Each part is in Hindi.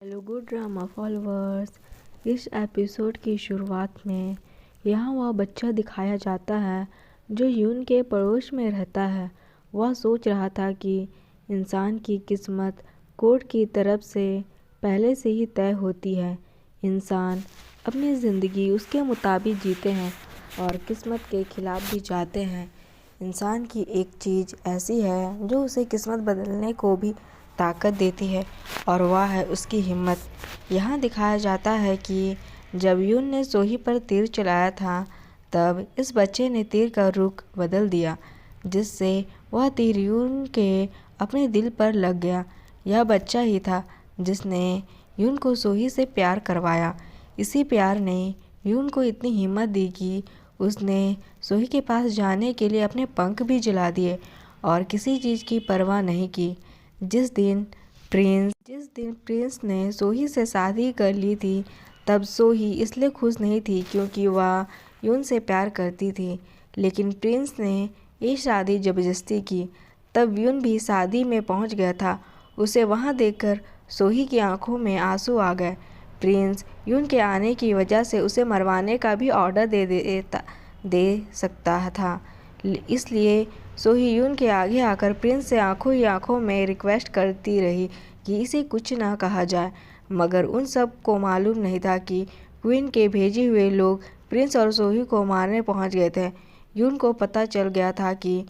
Hello good drama followers. इस एपिसोड की शुरुआत में यहाँ वह बच्चा दिखाया जाता है जो यून के पड़ोस में रहता है। वह सोच रहा था कि इंसान की किस्मत कोर्ट की तरफ से पहले से ही तय होती है। इंसान अपनी ज़िंदगी उसके मुताबिक जीते हैं और किस्मत के खिलाफ भी जाते हैं। इंसान की एक चीज़ ऐसी है जो उसे किस्मत बदलने को भी ताकत देती है और वह है उसकी हिम्मत। यहाँ दिखाया जाता है कि जब यून ने सोही पर तीर चलाया था तब इस बच्चे ने तीर का रुख बदल दिया, जिससे वह तीर यून के अपने दिल पर लग गया। यह बच्चा ही था जिसने यून को सोही से प्यार करवाया। इसी प्यार ने यून को इतनी हिम्मत दी कि उसने सोही के पास जाने के लिए अपने पंख भी जला दिए और किसी चीज़ की परवाह नहीं की। जिस दिन प्रिंस ने सोही से शादी कर ली थी तब सोही इसलिए खुश नहीं थी क्योंकि वह यून से प्यार करती थी, लेकिन प्रिंस ने ये शादी ज़बरदस्ती की। तब यून भी शादी में पहुंच गया था। उसे वहां देखकर सोही की आंखों में आंसू आ गए। प्रिंस यून के आने की वजह से उसे मरवाने का भी ऑर्डर दे सकता था, इसलिए सोही यून के आगे आकर प्रिंस से आंखों ही आंखों में रिक्वेस्ट करती रही कि इसे कुछ ना कहा जाए। मगर उन सब को मालूम नहीं था कि क्वीन के भेजे हुए लोग प्रिंस और सोही को मारने पहुंच गए थे। यून को पता चल गया था कि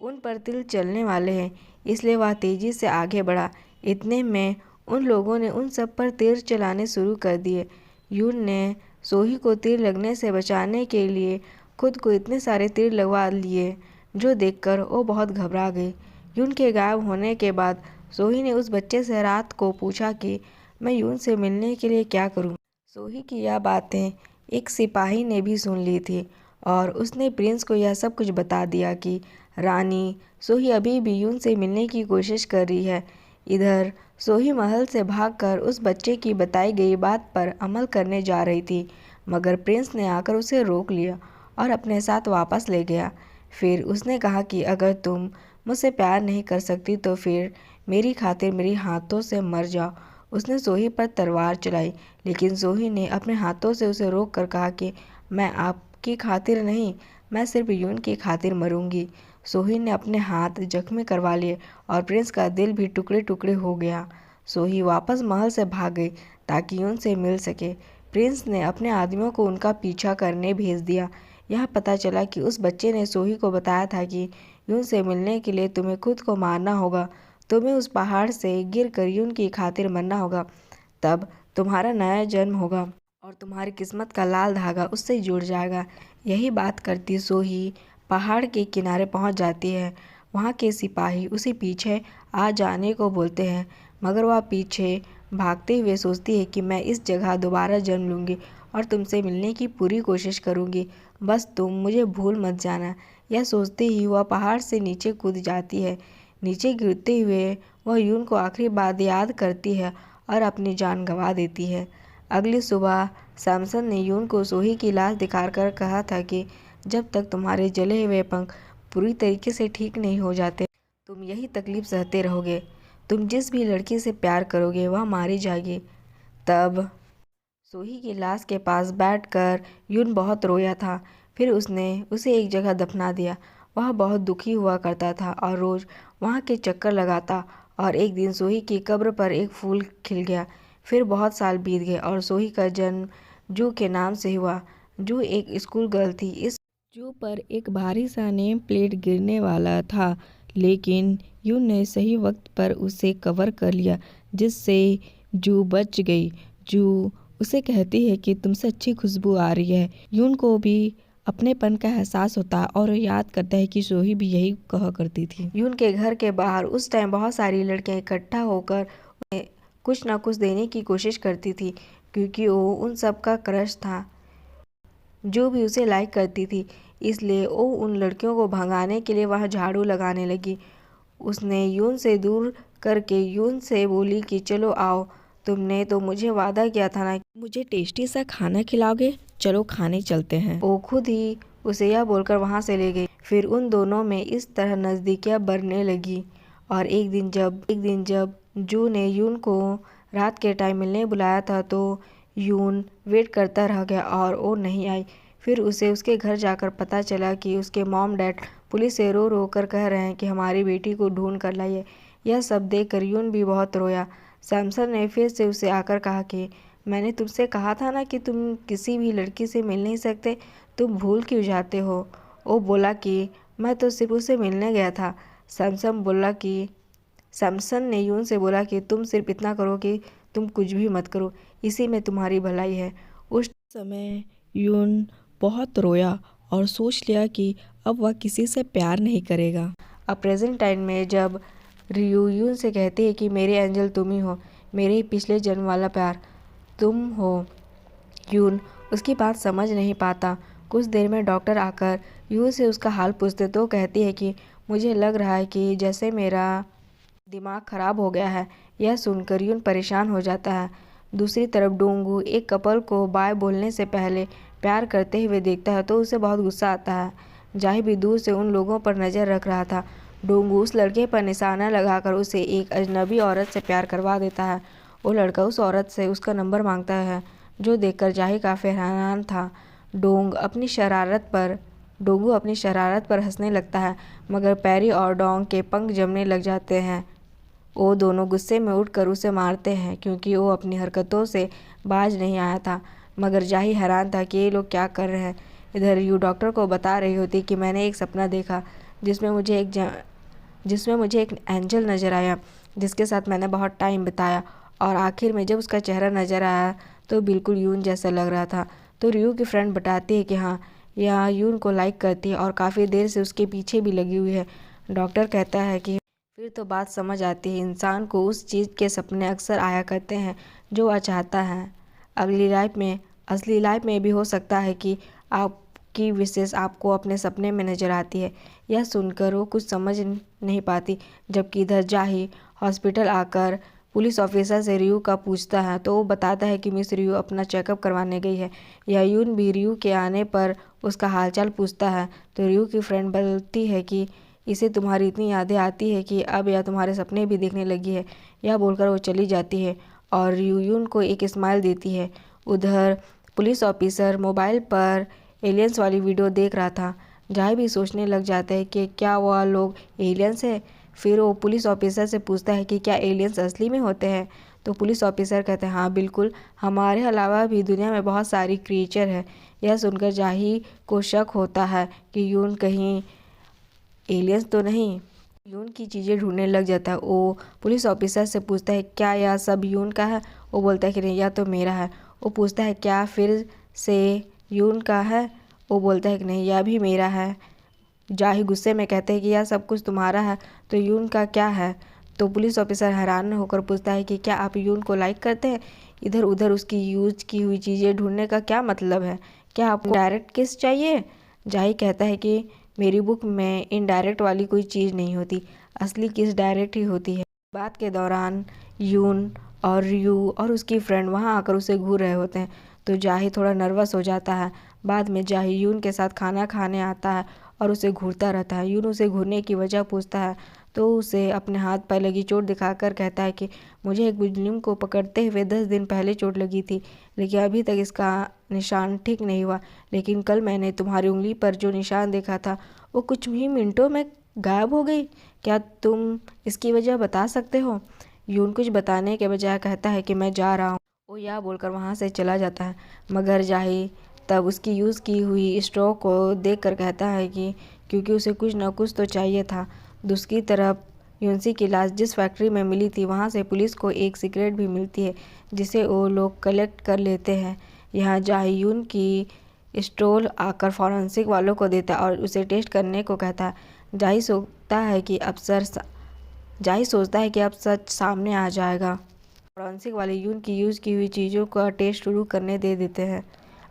उन पर तिल चलने वाले हैं, इसलिए वह तेजी से आगे बढ़ा। इतने में उन लोगों ने उन सब पर तीर चलाने शुरू कर दिए। यून ने सोही को तीर लगने से बचाने के लिए खुद को इतने सारे तीर लगवा लिए जो देखकर वो बहुत घबरा गई। यून के गायब होने के बाद सोही ने उस बच्चे से रात को पूछा कि मैं यून से मिलने के लिए क्या करूं। सोही की यह बातें एक सिपाही ने भी सुन ली थी और उसने प्रिंस को यह सब कुछ बता दिया कि रानी सोही अभी भी यून से मिलने की कोशिश कर रही है। इधर सोही महल से भागकर उस बच्चे की बताई गई बात पर अमल करने जा रही थी, मगर प्रिंस ने आकर उसे रोक लिया और अपने साथ वापस ले गया। फिर उसने कहा कि अगर तुम मुझसे प्यार नहीं कर सकती तो फिर मेरी खातिर मेरे हाथों से मर जाओ। उसने सोही पर तलवार चलाई, लेकिन सोही ने अपने हाथों से उसे रोक कर कहा कि मैं आपकी खातिर नहीं, मैं सिर्फ यून की खातिर मरूंगी। सोही ने अपने हाथ जख्मी करवा लिए और प्रिंस का दिल भी टुकड़े टुकड़े हो गया। सोही वापस महल से भाग गई ताकि यून से मिल सके। प्रिंस ने अपने आदमियों को उनका पीछा करने भेज दिया। यह पता चला कि उस बच्चे ने सोही को बताया था कि यून से मिलने के लिए तुम्हें खुद को मारना होगा, तुम्हें उस पहाड़ से गिरकर यून की खातिर मरना होगा, तब तुम्हारा नया जन्म होगा और तुम्हारी किस्मत का लाल धागा उससे जुड़ जाएगा। यही बात करती सोही पहाड़ के किनारे पहुंच जाती है। वहां के सिपाही उसे पीछे आ जाने को बोलते हैं, मगर वह पीछे भागते हुए सोचती है कि मैं इस जगह दोबारा जन्म लूँगी और तुमसे मिलने की पूरी कोशिश करूँगी, बस तुम मुझे भूल मत जाना। यह सोचते ही वह पहाड़ से नीचे कूद जाती है। नीचे गिरते हुए वह यून को आखिरी बार याद करती है और अपनी जान गंवा देती है। अगली सुबह सैमसन ने यून को सोही की लाश दिखाकर कहा था कि जब तक तुम्हारे जले हुए पंख पूरी तरीके से ठीक नहीं हो जाते तुम यही तकलीफ सहते रहोगे। तुम जिस भी लड़की से प्यार करोगे वह मारी जाएगी। तब सोही की लाश के पास बैठकर यून बहुत रोया था। फिर उसने उसे एक जगह दफना दिया। वह बहुत दुखी हुआ करता था और रोज़ वहाँ के चक्कर लगाता। और एक दिन सोही की कब्र पर एक फूल खिल गया। फिर बहुत साल बीत गए और सोही का जन्म जू के नाम से हुआ। जू एक स्कूल गर्ल थी। इस जू पर एक भारी सा नेम प्लेट गिरने वाला था, लेकिन यून ने सही वक्त पर उसे कवर कर लिया, जिससे जू बच गई। जू उसे कहती है कि तुमसे अच्छी खुशबू आ रही है। यून को भी अपनेपन का एहसास होता है और याद करता है कि सोही भी यही कहा करती थी। यून के घर के बाहर उस टाइम बहुत सारी लड़कियां इकट्ठा होकर उन्हें कुछ ना कुछ देने की कोशिश करती थी, क्योंकि वो उन सब का क्रश था। जो भी उसे लाइक करती थी, इसलिए वो उन लड़कियों को भगाने के लिए वह झाड़ू लगाने लगी। उसने यून से दूर करके यून से बोली कि चलो आओ, तुमने तो मुझे वादा किया था ना, मुझे टेस्टी सा खाना खिलाओगे, चलो खाने चलते हैं। वो खुद ही उसे यह बोलकर वहाँ से ले गई। फिर उन दोनों में इस तरह नज़दीकियाँ बढ़ने लगी। और एक दिन जब जू ने यून को रात के टाइम मिलने बुलाया था तो यून वेट करता रह गया और वो नहीं आई। फिर उसे उसके घर जाकर पता चला कि उसके मॉम डैड पुलिस से रो रो कर कह रहे हैं कि हमारी बेटी को ढूंढ कर लाइए। यह सब देखकर यून भी बहुत रोया। सैमसन ने फिर से उसे आकर कहा कि मैंने तुमसे कहा था ना कि तुम किसी भी लड़की से मिल नहीं सकते, तुम भूल क्यों जाते हो। वो बोला कि मैं तो सिर्फ उससे मिलने गया था। सैमसन ने यून से बोला कि तुम सिर्फ इतना करो कि तुम कुछ भी मत करो, इसी में तुम्हारी भलाई है। उस समय यून बहुत रोया और सोच लिया कि अब वह किसी से प्यार नहीं करेगा। अब प्रेजेंट टाइम में जब रियू यून से कहती है कि मेरे एंजल तुम ही हो, मेरे ही पिछले जन्म वाला प्यार तुम हो, यून उसकी बात समझ नहीं पाता। कुछ देर में डॉक्टर आकर यून से उसका हाल पूछते तो कहती है कि मुझे लग रहा है कि जैसे मेरा दिमाग खराब हो गया है। यह सुनकर यून परेशान हो जाता है। दूसरी तरफ डोंगू एक कपल को बाय बोलने से पहले प्यार करते हुए देखता है तो उसे बहुत गुस्सा आता है। जाही भी दूर से उन लोगों पर नज़र रख रहा था। डोंगू उस लड़के पर निशाना लगाकर उसे एक अजनबी औरत से प्यार करवा देता है। वो लड़का उस औरत से उसका नंबर मांगता है, जो देखकर जाही काफ़ी हैरान था। डोंगू अपनी शरारत पर हंसने लगता है, मगर पैरी और डोंग के पंख जमने लग जाते हैं। वो दोनों गुस्से में उठकर उसे मारते हैं क्योंकि वो अपनी हरकतों से बाज नहीं आया था। मगर जाही हैरान था कि ये लोग क्या कर रहे हैं। इधर यू डॉक्टर को बता रही होती कि मैंने एक सपना देखा जिसमें मुझे एक एंजल नज़र आया जिसके साथ मैंने बहुत टाइम बिताया, और आखिर में जब उसका चेहरा नज़र आया तो बिल्कुल यून जैसा लग रहा था। तो रियू की फ्रेंड बताती है कि हाँ, यह यून को लाइक करती है और काफ़ी देर से उसके पीछे भी लगी हुई है। डॉक्टर कहता है कि फिर तो बात समझ आती है, इंसान को उस चीज़ के सपने अक्सर आया करते हैं जो वह चाहता है। असली लाइफ में भी हो सकता है कि आपकी विशेष आपको अपने सपने में नज़र आती है। यह सुनकर वो कुछ समझ नहीं पाती, जबकि इधर जाही हॉस्पिटल आकर पुलिस ऑफिसर से रियू का पूछता है तो वो बताता है कि मिस रियू अपना चेकअप करवाने गई है। यह यून भी रियू के आने पर उसका हालचाल पूछता है तो रियू की फ्रेंड बोलती है कि इसे तुम्हारी इतनी यादें आती है कि अब यह तुम्हारे सपने भी देखने लगी है। यह बोलकर वो चली जाती है और रियू यून को एक स्माइल देती है। उधर पुलिस ऑफिसर मोबाइल पर एलियंस वाली वीडियो देख रहा था। जाही भी सोचने लग जाता है कि क्या वह लोग एलियंस है। फिर वो पुलिस ऑफिसर से पूछता है कि क्या एलियंस असली में होते हैं। तो पुलिस ऑफिसर कहते हैं हाँ बिल्कुल, हमारे अलावा भी दुनिया में बहुत सारी क्रिएचर है। यह सुनकर जाही को शक होता है कि यून कहीं एलियंस तो नहीं। यून की चीज़ें ढूंढने लग जाता है। वो पुलिस ऑफिसर से पूछता है क्या यह सब यून का है। वो बोलता है कि नहीं, यह तो मेरा है। वो पूछता है क्या फिर से यून का है। वो बोलता है कि नहीं, यह भी मेरा है। जाही गुस्से में कहते हैं कि यह सब कुछ तुम्हारा है तो यून का क्या है। तो पुलिस ऑफिसर हैरान होकर पूछता है कि क्या आप यून को लाइक करते हैं। इधर उधर उसकी यूज की हुई चीज़ें ढूंढने का क्या मतलब है, क्या आपको डायरेक्ट किस चाहिए। जाही कहता है कि मेरी बुक में इनडायरेक्ट वाली कोई चीज़ नहीं होती, असली किस डायरेक्ट ही होती है। बात के दौरान यून और रियू और उसकी फ्रेंड वहाँ आकर उसे घूर रहे होते हैं तो जाही थोड़ा नर्वस हो जाता है। बाद में जाही यून के साथ खाना खाने आता है और उसे घूरता रहता है। यून उसे घूरने की वजह पूछता है तो उसे अपने हाथ पर लगी चोट दिखाकर कहता है कि मुझे एक मुजरिम को पकड़ते हुए 10 दिन पहले चोट लगी थी, लेकिन अभी तक इसका निशान ठीक नहीं हुआ। लेकिन कल मैंने तुम्हारी उंगली पर जो निशान देखा था वो कुछ ही मिनटों में गायब हो गई। क्या तुम इसकी वजह बता सकते हो। यून कुछ बताने के बजाय कहता है कि मैं जा रहा हूँ। वो यह बोलकर वहाँ से चला जाता है, मगर जाही तब उसकी यूज़ की हुई स्ट्रॉ को देखकर कहता है कि क्योंकि उसे कुछ न कुछ तो चाहिए था। दूसरी तरफ यूनसी की लाश जिस फैक्ट्री में मिली थी वहाँ से पुलिस को एक सिगरेट भी मिलती है जिसे वो लोग कलेक्ट कर लेते हैं। यहाँ जाही यून की स्ट्रोल आकर फॉरेंसिक वालों को देता है और उसे टेस्ट करने को कहता है। जाही सोचता है कि अब सच सामने आ जाएगा। फॉरेंसिक वाले यून की यूज़ की हुई चीज़ों का टेस्ट शुरू करने दे देते हैं।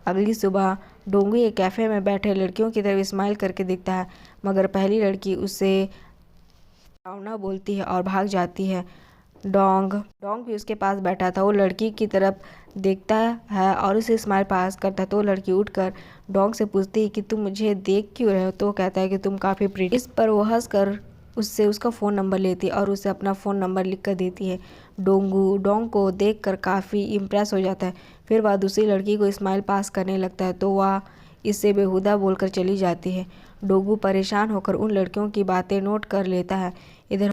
अगली सुबह डोंगू एक कैफ़े में बैठे लड़कियों की तरफ स्माइल करके दिखता है, मगर पहली लड़की उसे डरावना बोलती है और भाग जाती है। डोंग भी उसके पास बैठा था। वो लड़की की तरफ देखता है और उसे स्माइल पास करता है तो लड़की उठकर डोंग से पूछती है कि तुम मुझे देख क्यों रहे हो। तो कहता है कि तुम काफ़ी प्रिटी। इस पर वो हंसकर उससे उसका फ़ोन नंबर लेती है और उसे अपना फ़ोन नंबर लिख कर देती है। डोंग को देखकर काफ़ी इम्प्रेस हो जाता है। फिर वह दूसरी लड़की को स्माइल पास करने लगता है तो वह इससे बेहुदा बोलकर चली जाती है। डोंगू परेशान होकर उन लड़कियों की बातें नोट कर लेता है। इधर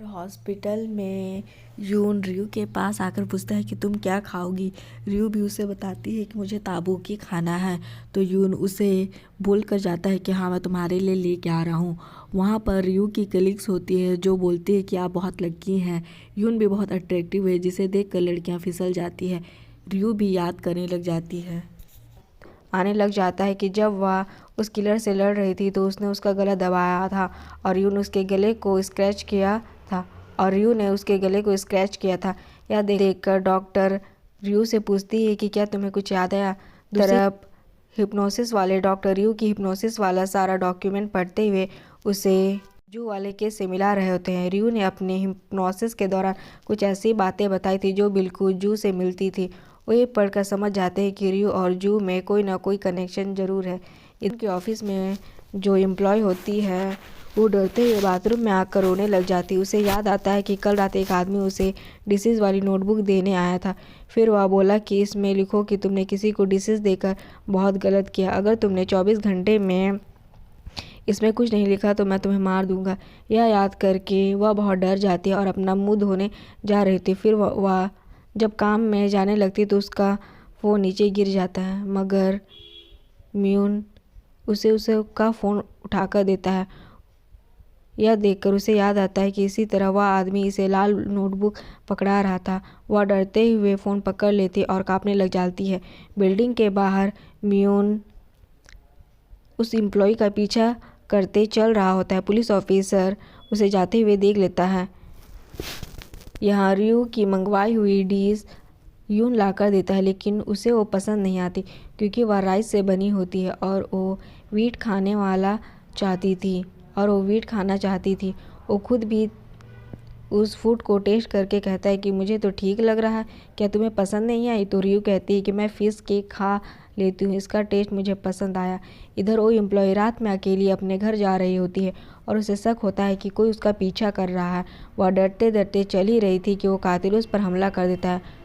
हॉस्पिटल में यून रियू के पास आकर पूछता है कि तुम क्या खाओगी। रियू भी उसे बताती है कि मुझे ताबूकी खाना है। तो यून उसे बोल कर जाता है कि हाँ, मैं तुम्हारे लिए लेके आ रहा हूँ। वहाँ पर रियू की कलीग्स होती है जो बोलती है कि आप बहुत लकी हैं। यून भी बहुत अट्रैक्टिव है जिसे देखकर लड़कियाँ फिसल जाती है। रियू भी याद करने लग जाती है। आने लग जाता है कि जब वह उस किलर से लड़ रही थी तो उसने उसका गला दबाया था और यून उसके गले को स्क्रैच किया था और रियू ने उसके गले को स्क्रैच किया था। यह देखकर डॉक्टर रियू से पूछती है कि क्या तुम्हें कुछ याद आया। दूसरी तरफ हिप्नोसिस वाले डॉक्टर रियू की हिप्नोसिस वाला सारा डॉक्यूमेंट पढ़ते हुए उसे जू वाले केस से मिला रहे होते हैं। रियू ने अपने हिप्नोसिस के दौरान कुछ ऐसी बातें बताई थी जो बिल्कुल जू से मिलती थी। वो ये पढ़कर समझ जाते हैं कि रियू और जू में कोई ना कोई कनेक्शन ज़रूर है। इनके ऑफिस में जो एम्प्लॉय होती है वो डरते हुए बाथरूम में आकर रोने लग जाती है। उसे याद आता है कि कल रात एक आदमी उसे डिसीज़ वाली नोटबुक देने आया था। फिर वह बोला कि इसमें लिखो कि तुमने किसी को डिसीज़ देकर बहुत गलत किया। अगर तुमने 24 घंटे में इसमें कुछ नहीं लिखा तो मैं तुम्हें मार दूंगा। यह याद करके वह बहुत डर जाती है और अपना मुंह धोने जा रही थी। फिर वह जब काम में जाने लगती तो उसका फ़ोन नीचे गिर जाता है, मगर म्यून उसे उसका फ़ोन उठाकर देता है। यह देखकर उसे याद आता है कि इसी तरह वह आदमी इसे लाल नोटबुक पकड़ा रहा था। वह डरते हुए फ़ोन पकड़ लेती और कांपने लग जाती है। बिल्डिंग के बाहर म्यून उस एम्प्लॉय का पीछा करते चल रहा होता है। पुलिस ऑफिसर उसे जाते हुए देख लेता है। यहाँ रियू की मंगवाई हुई डिश यून लाकर देता है, लेकिन उसे वो पसंद नहीं आती क्योंकि वह राइस से बनी होती है और वो वीट खाना चाहती थी। वो खुद भी उस फूड को टेस्ट करके कहता है कि मुझे तो ठीक लग रहा है, क्या तुम्हें पसंद नहीं आई। तो रियू कहती है कि मैं फ़िश केक खा लेती हूँ, इसका टेस्ट मुझे पसंद आया। इधर वो एम्प्लॉय रात में अकेली अपने घर जा रही होती है और उसे शक होता है कि कोई उसका पीछा कर रहा है। वह डरते डरते चल ही रही थी कि वो कातिल उस पर हमला कर देता है।